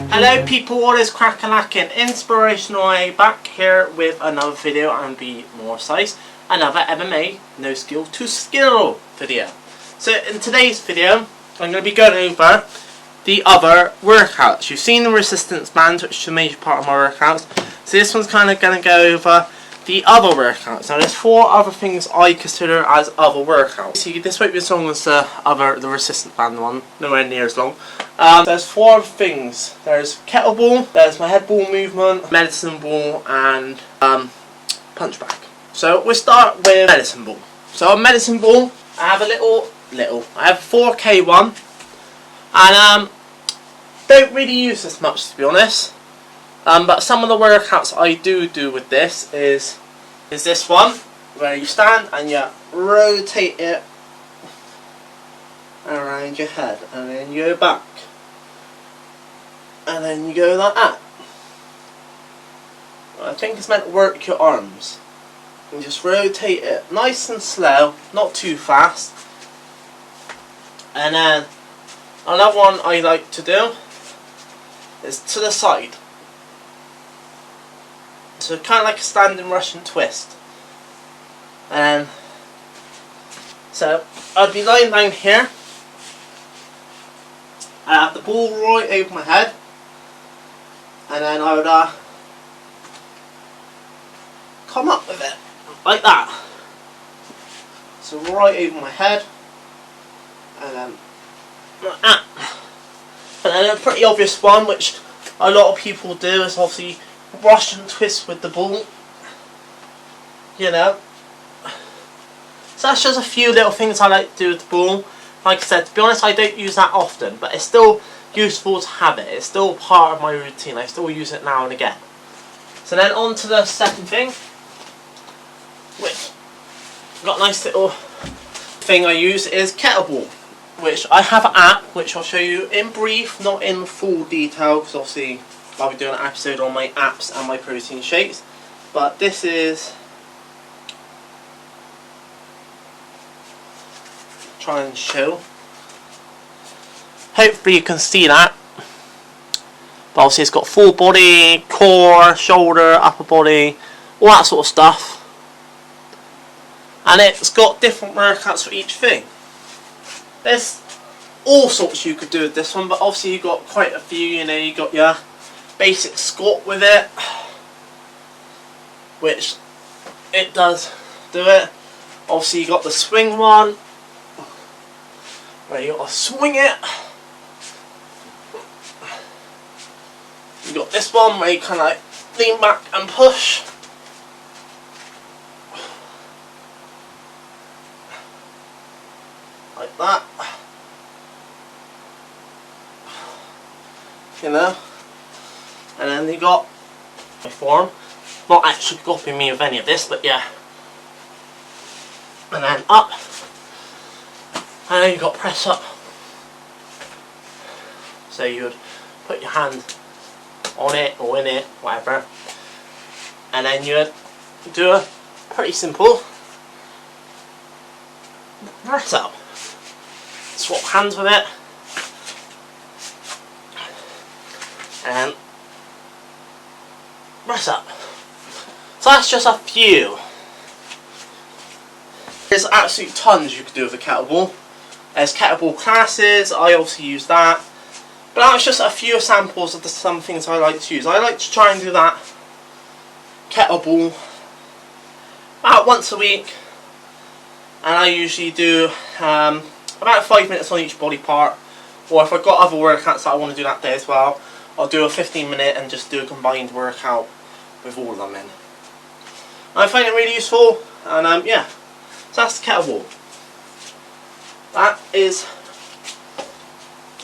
Hello people, what is crackalackin'? Inspirational A back here with another video, and be more precise, another MMA no skill to skill video. So in today's video, I'm going to be going over the other workouts. You've seen the resistance bands, which is a major part of my workouts. So this one's kind of going to go over the other workouts. Now there's 4 other things I consider as other workouts. See, this won't be as long as the resistance band one, nowhere near as long. There's 4 other things. There's kettlebell, there's my head ball movement, medicine ball, and punch bag. So we'll start with medicine ball. So on medicine ball, I have I have a 4K one, and don't really use this much, to be honest. But some of the workouts I do with this is this one, where you stand and you rotate it around your head, and then you go back, and then you go like that. I think it's meant to work your arms. And just rotate it nice and slow, not too fast. And then another one I like to do is to the side. So kind of like a standing Russian twist. And so I'd be lying down here. I have the ball right over my head, and then I would come up with it like that. So right over my head, and then like that. And then a pretty obvious one, which a lot of people do, is obviously Russian twist with the ball. You know. So that's just a few little things I like to do with the ball. Like I said, to be honest, I don't use that often, but it's still useful to have it. It's still part of my routine. I still use it now and again. So then on to the second thing, which I've got a nice little thing I use, is kettlebell, which I have an app which I'll show you in brief, not in full detail, because obviously I'll be doing an episode on my apps and my protein shakes. But this is, try and show. Hopefully you can see that. But obviously it's got full body, core, shoulder, upper body, all that sort of stuff. And it's got different workouts for each thing. There's all sorts you could do with this one, but obviously you've got quite a few. You know, you got your basic squat with it, which it does do it. Obviously you got the swing one, where you got to swing it. You got this one where you kind of like lean back and push. Like that. You know. And then you got my form. Not actually copying me with any of this, but yeah. And then up. And then you got press up. So you would put your hand on it or in it, whatever. And then you would do a pretty simple press up. Swap hands with it. And press up. So that's just a few. There's absolute tons you could do with a kettlebell. There's kettlebell classes, I obviously use that. But that's just a few samples of some things I like to use. I like to try and do that kettlebell about once a week. And I usually do about 5 minutes on each body part. Or if I've got other workouts that I want to do that day as well, I'll do a 15-minute and just do a combined workout with all of them in. I find it really useful, and yeah, so that's the kettlebell. That is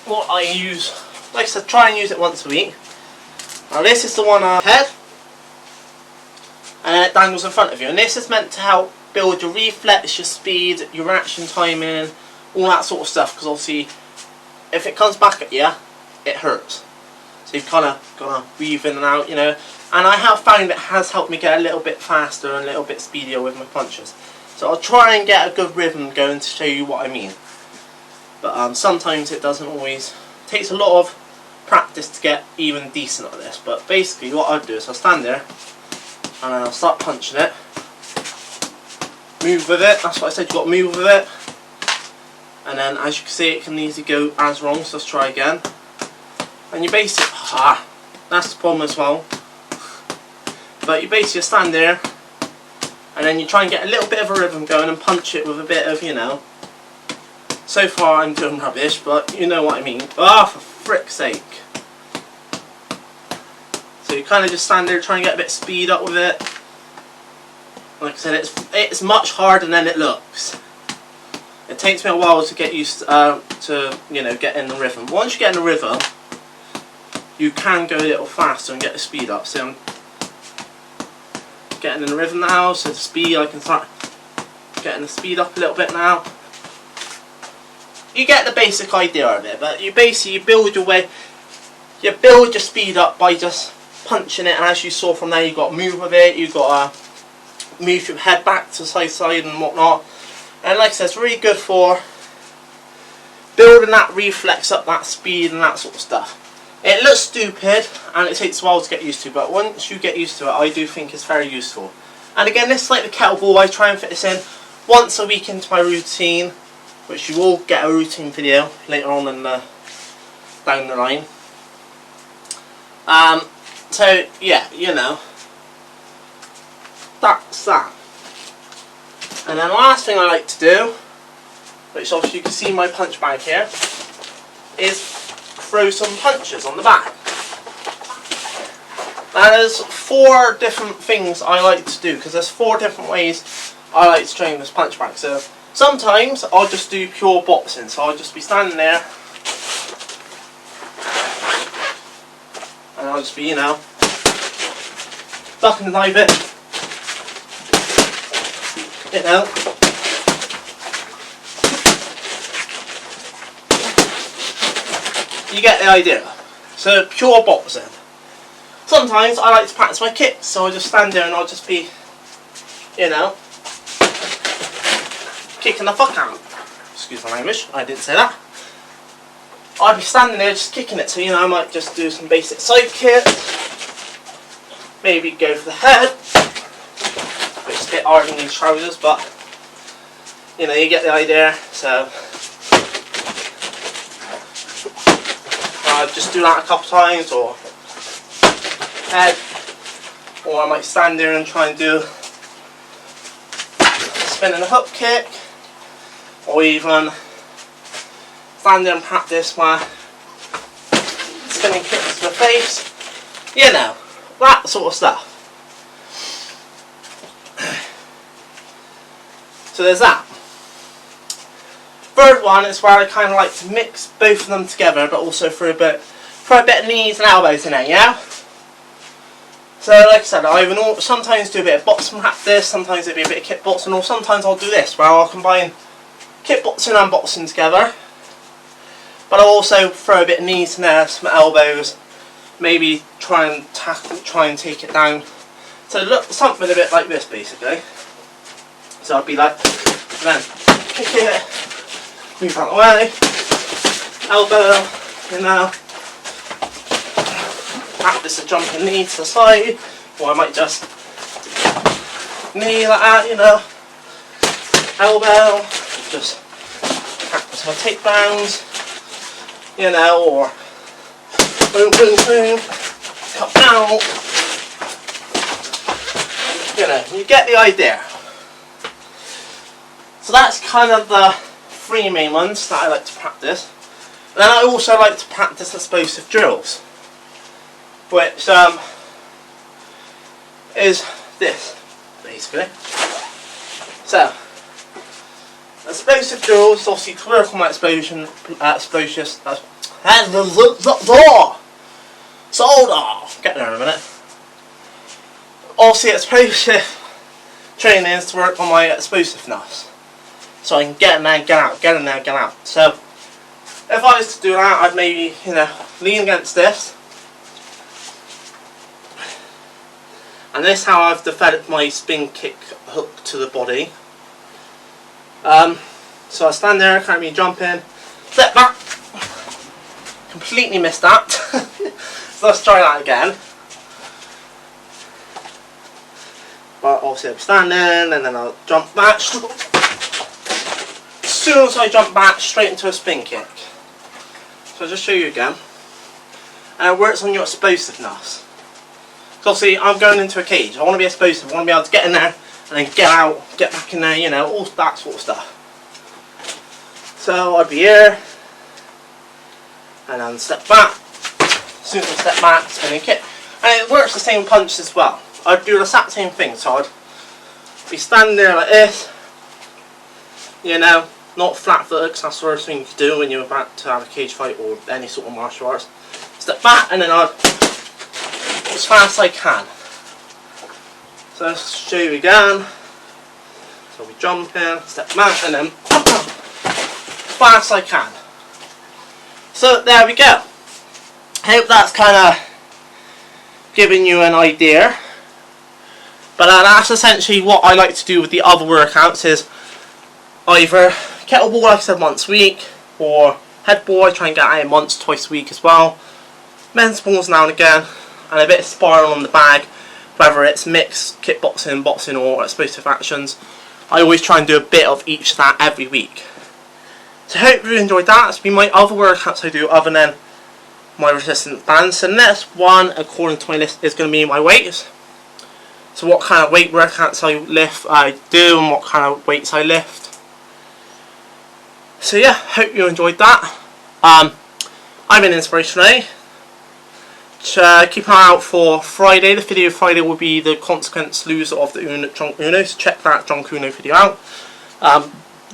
what I use. Like I said, try and use it once a week. Now this is the one on head, and it dangles in front of you, and this is meant to help build your reflex, your speed, your reaction timing, all that sort of stuff, because obviously if it comes back at you, it hurts. So you've kind of got to breathe in and out, you know. And I have found it has helped me get a little bit faster and a little bit speedier with my punches. So I'll try and get a good rhythm going to show you what I mean. But sometimes it doesn't always. It takes a lot of practice to get even decent at this. But basically what I'll do is I'll stand there and I'll start punching it. Move with it, that's what I said, you've got to move with it. And then as you can see, it can easily go as wrong, so let's try again. And you basically, that's the problem as well. But you basically stand there and then you try and get a little bit of a rhythm going and punch it with a bit of, you know. So far I'm doing rubbish, but you know what I mean. For frick's sake. So you kind of just stand there trying to get a bit of speed up with it. Like I said, it's much harder than it looks. It takes me a while to get used to you know, get in the rhythm. Once you get in the rhythm, you can go a little faster and get the speed up. So I'm getting in the rhythm now, so the speed, I can start getting the speed up a little bit now. You get the basic idea of it, but you basically build your way, you build your speed up by just punching it, and as you saw from there, you've got to move with it, you've got to move your head back to side to side and whatnot. And like I said, it's really good for building that reflex up, that speed and that sort of stuff. It looks stupid and it takes a while to get used to, but once you get used to it, I do think it's very useful. And again, this is like the kettlebell. I try and fit this in once a week into my routine, which you will get a routine video later on in down the line. So yeah, you know, that's that. And then the last thing I like to do, which obviously you can see in my punch bag here, is throw some punches on the back. Now there's 4 different things I like to do, because there's 4 different ways I like to train this punch bag. So sometimes I'll just do pure boxing, so I'll just be standing there and I'll just be, you know, ducking and diving, you know. You get the idea. So pure boxing. Sometimes I like to practice my kicks, so I'll just stand there and I'll just be, you know, kicking the fuck out. Excuse my language, I didn't say that. I'd be standing there just kicking it, so you know, I might just do some basic side kicks, maybe go for the head, which is a bit hard in these trousers, but you know, you get the idea. So I'll just do that a couple times, or head, or I might stand there and try and do spinning a hook kick, or even stand there and practice my spinning kicks to the face, you know, that sort of stuff. So there's that. Third one is where I kind of like to mix both of them together, but also throw a bit of knees and elbows in it, yeah? So like I said, I even sometimes do a bit of boxing practice, sometimes it'll be a bit of kickboxing, or sometimes I'll do this, where I'll combine kickboxing and boxing together. But I'll also throw a bit of knees in there, some elbows, maybe try and take it down. So look, something a bit like this basically. So I'd be like, then kicking it, move out of the way, elbow, you know, practice a jumping knee to the side, or I might just knee like that, you know, elbow, just practice my takedowns, you know, or boom, boom, boom, cut down, you know, you get the idea. So that's kind of the 3 main ones that I like to practice. And then I also like to practice explosive drills, which is this, basically. So, explosive drills, obviously to work on my soda, get there in a minute. Obviously explosive training is to work on my explosiveness, so I can get in there and get out, get in there and get out. So if I was to do that, I'd maybe, you know, lean against this, and this is how I've developed my spin kick hook to the body. So I stand there, currently jumping, Step back. Completely missed that. So let's try that again. But obviously I'm standing and then I'll jump back. As soon as I jump back, straight into a spin kick. So I'll just show you again. And it works on your explosiveness. So obviously I'm going into a cage. I want to be explosive. I want to be able to get in there and then get out, get back in there, you know, all that sort of stuff. So I'd be here and then step back. As soon as I step back, spinning kick. And it works the same punch as well. I'd do the exact same thing, so I'd be standing there like this, you know, not flat footed, because that's the worst thing you can do when you're about to have a cage fight or any sort of martial arts. Step back and then I'd, as fast as I can. So let's show you again. So we jump in, step back and then as fast as I can. So there we go. I hope that's kind of giving you an idea. But that's essentially what I like to do with the other workouts, is either kettlebell like I said once a week, or headball I try and get out once, twice a week as well. Men's balls now and again, and a bit of sparring on the bag, whether it's mixed kickboxing, boxing or explosive actions. I always try and do a bit of each of that every week. So I hope you enjoyed that. It's been my other workouts I do other than my resistance bands. So the next one, according to my list, is going to be my weights. So what kind of weight workouts I do and what kind of weights I lift. So yeah, hope you enjoyed that. I'm in Inspiration A. Keep an eye out for Friday. The video Friday will be the consequence loser of the Drunk Uno. So check that Drunk Uno video out.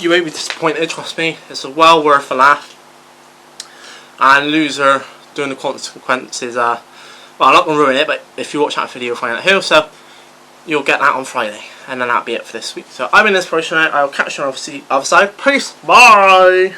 You won't be disappointed, trust me. It's well worth a laugh. And loser doing the consequences. Well, I'm not going to ruin it, but if you watch that video, you'll find out who. So you'll get that on Friday, and then that'll be it for this week. So I'm in Inspiration. I'll catch you on the other side. Peace. Bye.